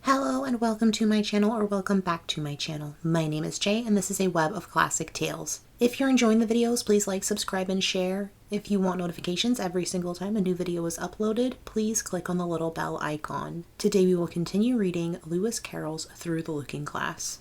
Hello and welcome to my channel, or welcome back to my channel. My name is Jay and this is a web of classic tales. If you're enjoying the videos, please like, subscribe, and share. If you want notifications every single time a new video is uploaded, please click on the little bell icon. Today we will continue reading Lewis Carroll's Through the Looking Glass.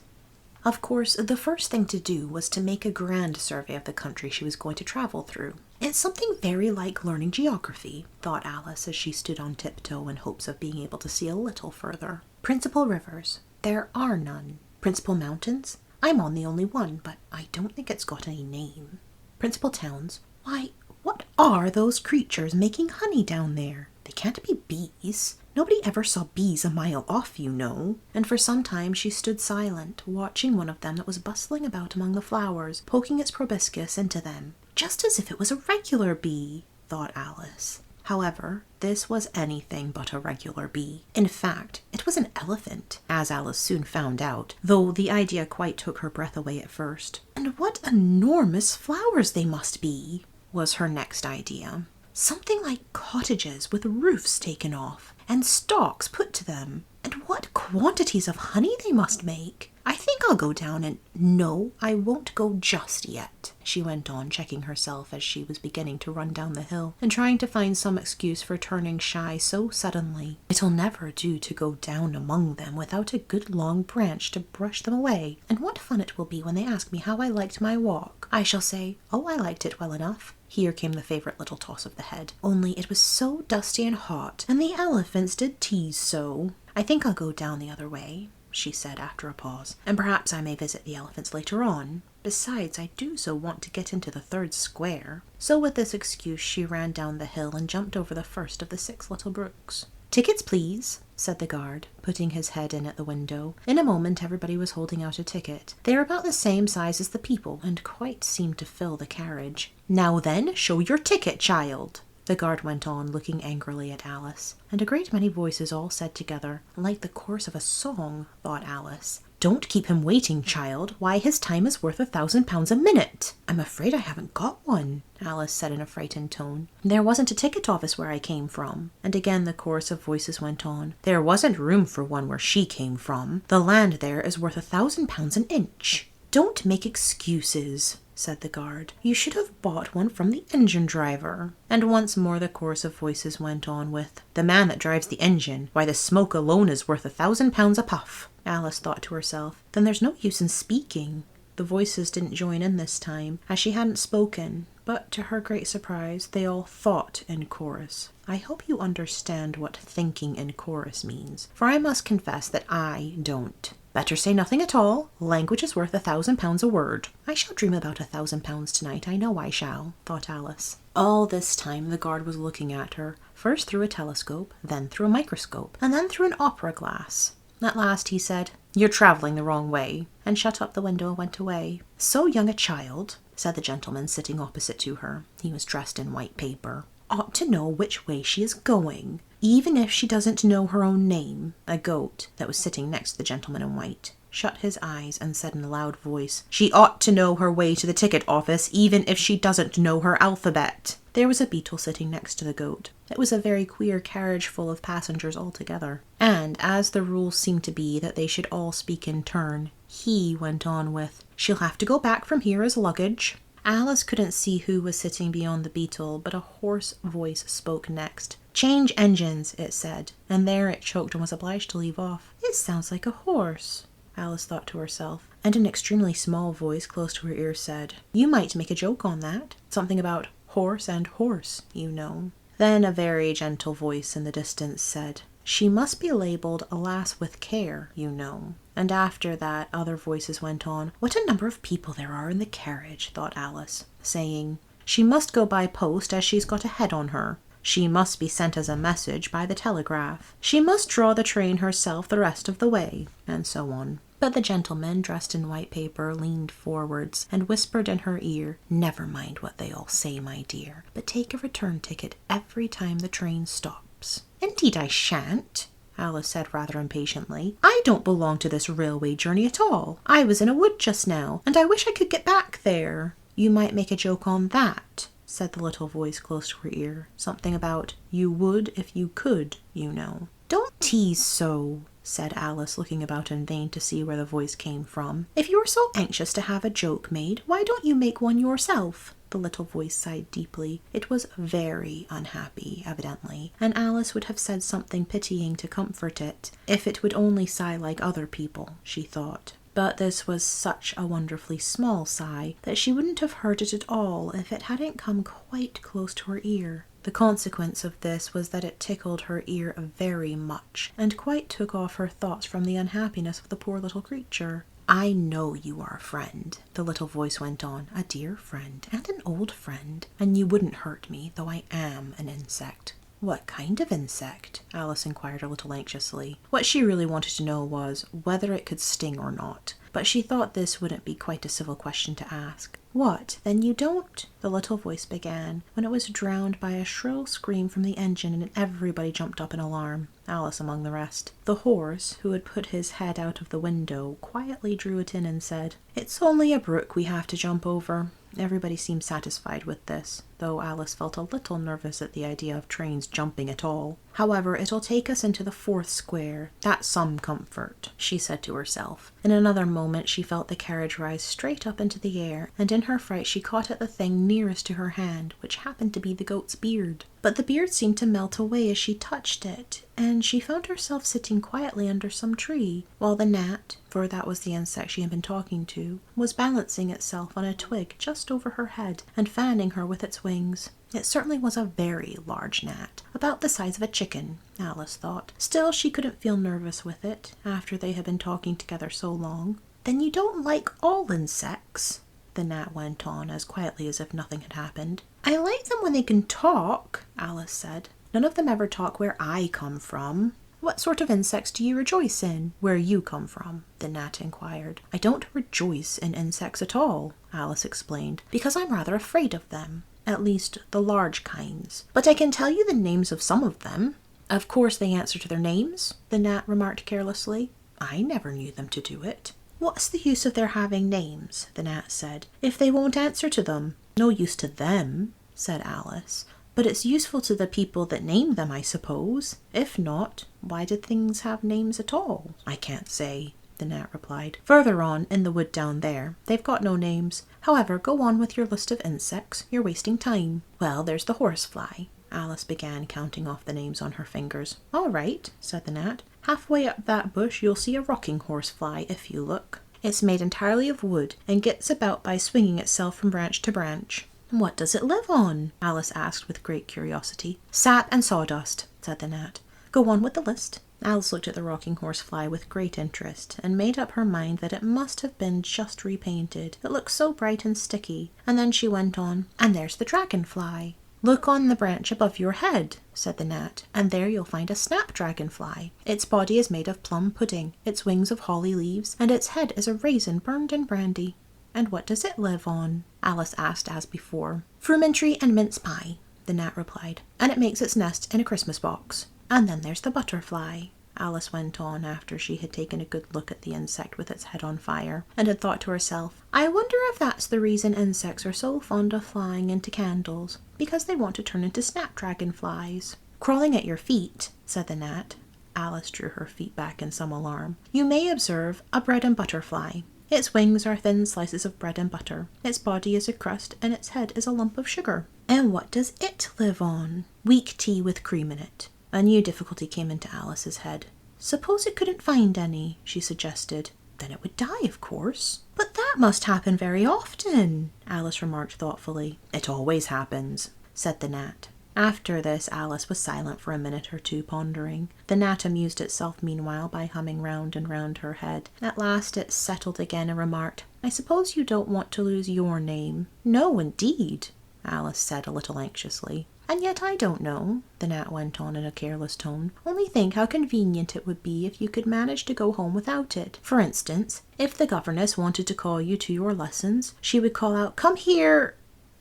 Of course, the first thing to do was to make a grand survey of the country she was going to travel through. It's something very like learning geography, thought Alice as she stood on tiptoe in hopes of being able to see a little further. Principal rivers. There are none. Principal mountains. I'm on the only one, but I don't think it's got any name. Principal towns. Why, what are those creatures making honey down there? They can't be bees. Nobody ever saw bees a mile off, you know. And for some time she stood silent, watching one of them that was bustling about among the flowers, poking its proboscis into them. Just as if it was a regular bee, thought Alice. However, this was anything but a regular bee. In fact, it was an elephant, as Alice soon found out, though the idea quite took her breath away at first. And what enormous flowers they must be, was her next idea. Something like cottages with roofs taken off, and stalks put to them. And what quantities of honey they must make! I think I'll go down and— No, I won't go just yet, she went on, checking herself as she was beginning to run down the hill, and trying to find some excuse for turning shy so suddenly. It'll never do to go down among them without a good long branch to brush them away, and what fun it will be when they ask me how I liked my walk. I shall say, oh, I liked it well enough. Here came the favourite little toss of the head. Only it was so dusty and hot, and the elephants did tease so. I think I'll go down the other way, she said after a pause, and perhaps I may visit the elephants later on. Besides, I do so want to get into the third square. So with this excuse she ran down the hill and jumped over the first of the 6 little brooks. Tickets, please, said the guard, putting his head in at the window. In a moment everybody was holding out a ticket. They were about the same size as the people, and quite seemed to fill the carriage. Now then, show your ticket, child, the guard went on, looking angrily at Alice. And a great many voices all said together, like the chorus of a song, thought Alice, "Don't keep him waiting, child. Why, his time is worth £1,000 a minute." "I'm afraid I haven't got one," Alice said in a frightened tone. "There wasn't a ticket office where I came from." And again the chorus of voices went on. "There wasn't room for one where she came from. The land there is worth £1,000 an inch." "Don't make excuses," said the guard. "You should have bought one from the engine driver." And once more the chorus of voices went on with, "The man that drives the engine, why the smoke alone is worth £1,000 a puff." Alice thought to herself, then there's no use in speaking. The voices didn't join in this time, as she hadn't spoken, but to her great surprise they all thought in chorus. I hope you understand what thinking in chorus means, for I must confess that I don't. Better say nothing at all. Language is worth £1,000 a word. I shall dream about £1,000 tonight, I know I shall, thought Alice. All this time the guard was looking at her, first through a telescope, then through a microscope, and then through an opera glass. At last he said, "You're travelling the wrong way," and shut up the window and went away. "So young a child," said the gentleman sitting opposite to her. He was dressed in white paper. "Ought to know which way she is going, even if she doesn't know her own name." A goat, that was sitting next to the gentleman in white, shut his eyes and said in a loud voice, "She ought to know her way to the ticket office, even if she doesn't know her alphabet." There was a beetle sitting next to the goat. It was a very queer carriage full of passengers altogether. And as the rule seemed to be that they should all speak in turn, he went on with, "She'll have to go back from here as luggage." Alice couldn't see who was sitting beyond the beetle, but a hoarse voice spoke next. "Change engines," it said, and there it choked and was obliged to leave off. "It sounds like a horse," Alice thought to herself, and an extremely small voice close to her ear said, "You might make a joke on that. Something about horse and horse, you know." Then a very gentle voice in the distance said, "She must be labelled a lass with care, you know." And after that other voices went on. What a number of people there are in the carriage, thought Alice, saying, "She must go by post as she's got a head on her. She must be sent as a message by the telegraph. She must draw the train herself the rest of the way," and so on. But the gentleman dressed in white paper leaned forwards and whispered in her ear, "Never mind what they all say, my dear, but take a return ticket every time the train stops." "Indeed I shan't," Alice said rather impatiently. "I don't belong to this railway journey at all. I was in a wood just now, and I wish I could get back there." "You might make a joke on that," said the little voice close to her ear. "Something about, you would if you could, you know." "Don't tease so," said Alice, looking about in vain to see where the voice came from. "If you are so anxious to have a joke made, why don't you make one yourself?" The little voice sighed deeply. It was very unhappy, evidently, and Alice would have said something pitying to comfort it, if it would only sigh like other people, she thought. But this was such a wonderfully small sigh that she wouldn't have heard it at all if it hadn't come quite close to her ear. The consequence of this was that it tickled her ear very much, and quite took off her thoughts from the unhappiness of the poor little creature. "I know you are a friend," the little voice went on, "a dear friend, and an old friend, and you wouldn't hurt me, though I am an insect." "What kind of insect?" Alice inquired a little anxiously. What she really wanted to know was whether it could sting or not, but she thought this wouldn't be quite a civil question to ask. "What, then you don't?" the little voice began, when it was drowned by a shrill scream from the engine, and everybody jumped up in alarm, Alice among the rest. The horse, who had put his head out of the window, quietly drew it in and said, "It's only a brook we have to jump over." Everybody seemed satisfied with this, though Alice felt a little nervous at the idea of trains jumping at all. "However, it'll take us into the 4th square. That's some comfort," she said to herself. In another moment she felt the carriage rise straight up into the air, and in her fright she caught at the thing nearest to her hand, which happened to be the goat's beard. But the beard seemed to melt away as she touched it, and she found herself sitting quietly under some tree, while the gnat, for that was the insect she had been talking to, was balancing itself on a twig just over her head and fanning her with its wings. It certainly was a very large gnat, about the size of a chicken, Alice thought. Still, she couldn't feel nervous with it, after they had been talking together so long. "Then you don't like all insects?" the gnat went on, as quietly as if nothing had happened. "I like them when they can talk," Alice said. "None of them ever talk where I come from." "What sort of insects do you rejoice in, where you come from?" the gnat inquired. "I don't rejoice in insects at all," Alice explained, "because I'm rather afraid of them. At least, the large kinds. But I can tell you the names of some of them." "Of course they answer to their names," the gnat remarked carelessly. "I never knew them to do it." "What's the use of their having names," the gnat said, "if they won't answer to them?" "No use to them," said Alice. "But it's useful to the people that name them, I suppose. If not, why did things have names at all?" "I can't say," the gnat replied. "Further on, in the wood down there, they've got no names. However, go on with your list of insects. You're wasting time." "Well, there's the horsefly." Alice began counting off the names on her fingers. "All right," said the gnat. "Halfway up that bush you'll see a rocking horsefly, if you look. It's made entirely of wood, and gets about by swinging itself from branch to branch." "What does it live on?" Alice asked with great curiosity. "Sap and sawdust," said the gnat. "Go on with the list." Alice looked at the rocking horsefly with great interest, and made up her mind that it must have been just repainted. It looked so bright and sticky. And then she went on, "And there's the dragonfly." "Look on the branch above your head," said the gnat, "and there you'll find a snapdragonfly. Its body is made of plum pudding, its wings of holly leaves, and its head is a raisin burned in brandy." "And what does it live on?" Alice asked as before. "Frumentary and mince pie," the gnat replied, "and it makes its nest in a Christmas box." "And then there's the butterfly," Alice went on after she had taken a good look at the insect with its head on fire, and had thought to herself, "I wonder if that's the reason insects are so fond of flying into candles, because they want to turn into snapdragonflies." "Crawling at your feet," said the gnat. Alice drew her feet back in some alarm. "You may observe a bread and butter fly. Its wings are thin slices of bread and butter. Its body is a crust, and its head is a lump of sugar." "And what does it live on?" "Weak tea with cream in it." A new difficulty came into Alice's head. "Suppose it couldn't find any," she suggested. "Then it would die, of course." "But that must happen very often," Alice remarked thoughtfully. "It always happens," said the gnat. After this, Alice was silent for a minute or two, pondering. The gnat amused itself meanwhile by humming round and round her head. At last it settled again and remarked, "I suppose you don't want to lose your name?" "No, indeed," Alice said a little anxiously. "And yet I don't know," the gnat went on in a careless tone. "Only think how convenient it would be if you could manage to go home without it. For instance, if the governess wanted to call you to your lessons, she would call out, 'Come here!'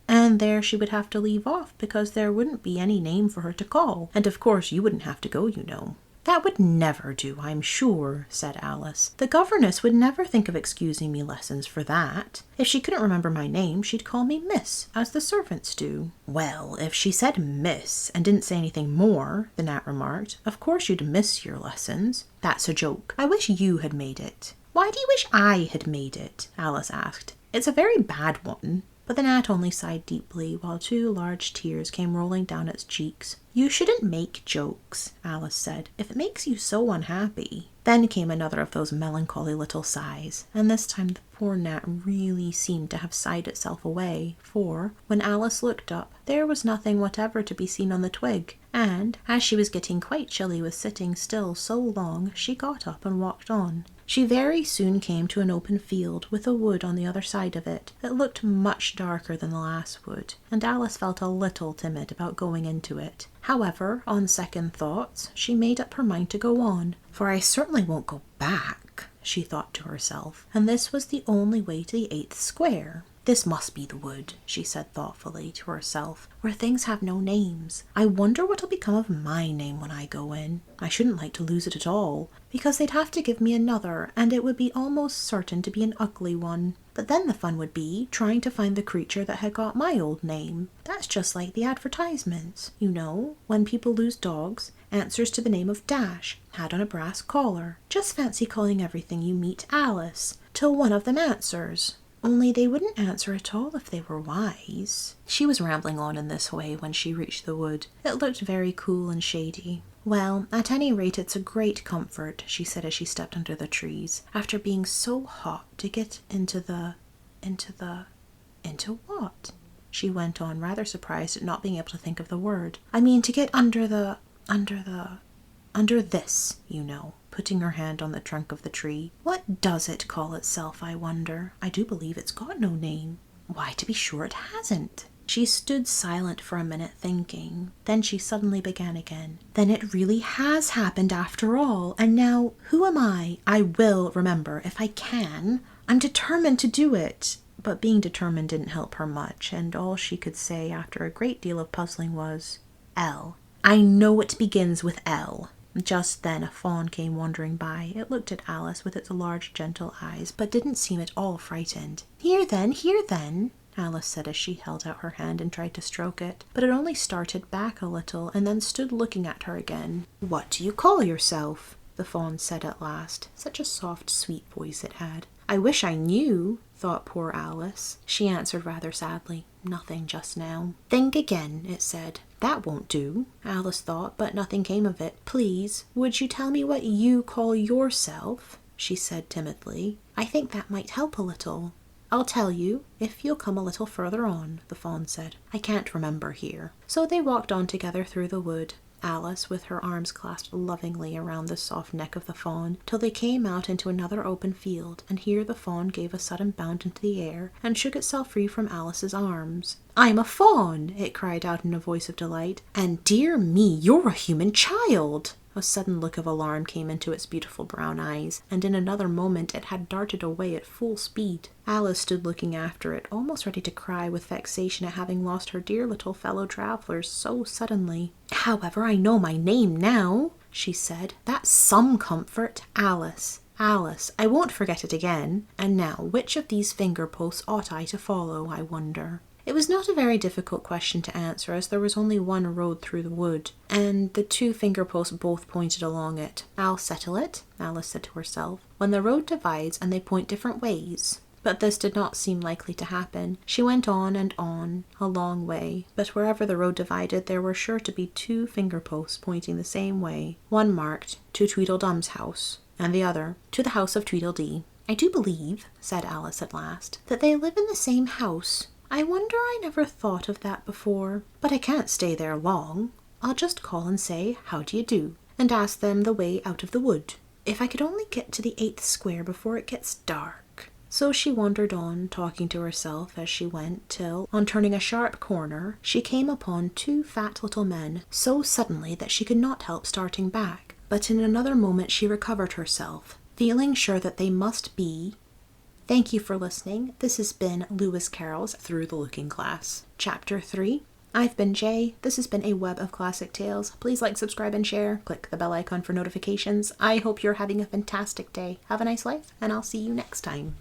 and there she would have to leave off because there wouldn't be any name for her to call. And of course you wouldn't have to go, you know." "That would never do, I'm sure," said Alice. "The governess would never think of excusing me lessons for that. If she couldn't remember my name, she'd call me Miss, as the servants do." "Well, if she said Miss and didn't say anything more," the gnat remarked, "of course you'd miss your lessons. That's a joke. I wish you had made it." "Why do you wish I had made it?" Alice asked. "It's a very bad one." But the gnat only sighed deeply, while 2 large tears came rolling down its cheeks. "You shouldn't make jokes," Alice said, "if it makes you so unhappy." Then came another of those melancholy little sighs, and this time the poor gnat really seemed to have sighed itself away, for, when Alice looked up, there was nothing whatever to be seen on the twig, and, as she was getting quite chilly with sitting still so long, she got up and walked on. She very soon came to an open field with a wood on the other side of it that looked much darker than the last wood, and Alice felt a little timid about going into it. However, on second thoughts, she made up her mind to go on, "for I certainly won't go back," she thought to herself, and this was the only way to the 8th square. "This must be the wood," she said thoughtfully to herself, "where things have no names. I wonder what'll become of my name when I go in. I shouldn't like to lose it at all, because they'd have to give me another, and it would be almost certain to be an ugly one. But then the fun would be trying to find the creature that had got my old name. That's just like the advertisements, you know, when people lose dogs, answers to the name of Dash, had on a brass collar. Just fancy calling everything you meet Alice, till one of them answers. Only they wouldn't answer at all if they were wise." She was rambling on in this way when she reached the wood. It looked very cool and shady. "Well, at any rate it's a great comfort," she said as she stepped under the trees, "after being so hot to get into what?" she went on, rather surprised at not being able to think of the word. "I mean to get under this, you know," putting her hand on the trunk of the tree. "What does it call itself, I wonder? I do believe it's got no name. Why, to be sure it hasn't." She stood silent for a minute thinking. Then she suddenly began again. "Then it really has happened after all. And now, who am I? I will remember, if I can. I'm determined to do it." But being determined didn't help her much, and all she could say after a great deal of puzzling was, "L. I know it begins with L." Just then a fawn came wandering by. It looked at Alice with its large gentle eyes, but didn't seem at all frightened. Here then," Alice said as she held out her hand and tried to stroke it, but it only started back a little and then stood looking at her again. "What do you call yourself?" the fawn said at last. Such a soft, sweet voice it had. "I wish I knew," thought poor Alice. She answered rather sadly, "Nothing just now." "Think again," it said. "That won't do," Alice thought, but nothing came of it. "Please, would you tell me what you call yourself?" she said timidly. "I think that might help a little." "I'll tell you, if you'll come a little further on," the fawn said. "I can't remember here." So they walked on together through the wood, Alice with her arms clasped lovingly around the soft neck of the fawn, till they came out into another open field, and here the fawn gave a sudden bound into the air and shook itself free from Alice's arms. "I'm a fawn!" it cried out in a voice of delight. "And dear me, you're a human child!" A sudden look of alarm came into its beautiful brown eyes, and in another moment it had darted away at full speed. Alice stood looking after it, almost ready to cry with vexation at having lost her dear little fellow travellers so suddenly. "However, I know my name now," she said. "That's some comfort. Alice. Alice. I won't forget it again. And now, which of these finger posts ought I to follow, I wonder?" It was not a very difficult question to answer, as there was only one road through the wood, and the 2 finger posts both pointed along it. "I'll settle it," Alice said to herself, "when the road divides and they point different ways." But this did not seem likely to happen. She went on and on, a long way, but wherever the road divided there were sure to be 2 finger posts pointing the same way, one marked "To Tweedledum's house," and the other "To the house of Tweedledee." "I do believe," said Alice at last, "that they live in the same house. I wonder I never thought of that before. But I can't stay there long. I'll just call and say, 'How do you do?' and ask them the way out of the wood. If I could only get to the 8th square before it gets dark." So she wandered on, talking to herself as she went, till, on turning a sharp corner, she came upon 2 fat little men, so suddenly that she could not help starting back. But in another moment she recovered herself, feeling sure that they must be... Thank you for listening. This has been Lewis Carroll's Through the Looking Glass. Chapter 3, I've been Jay. This has been a Web of Classic Tales. Please like, subscribe, and share. Click the bell icon for notifications. I hope you're having a fantastic day. Have a nice life, and I'll see you next time.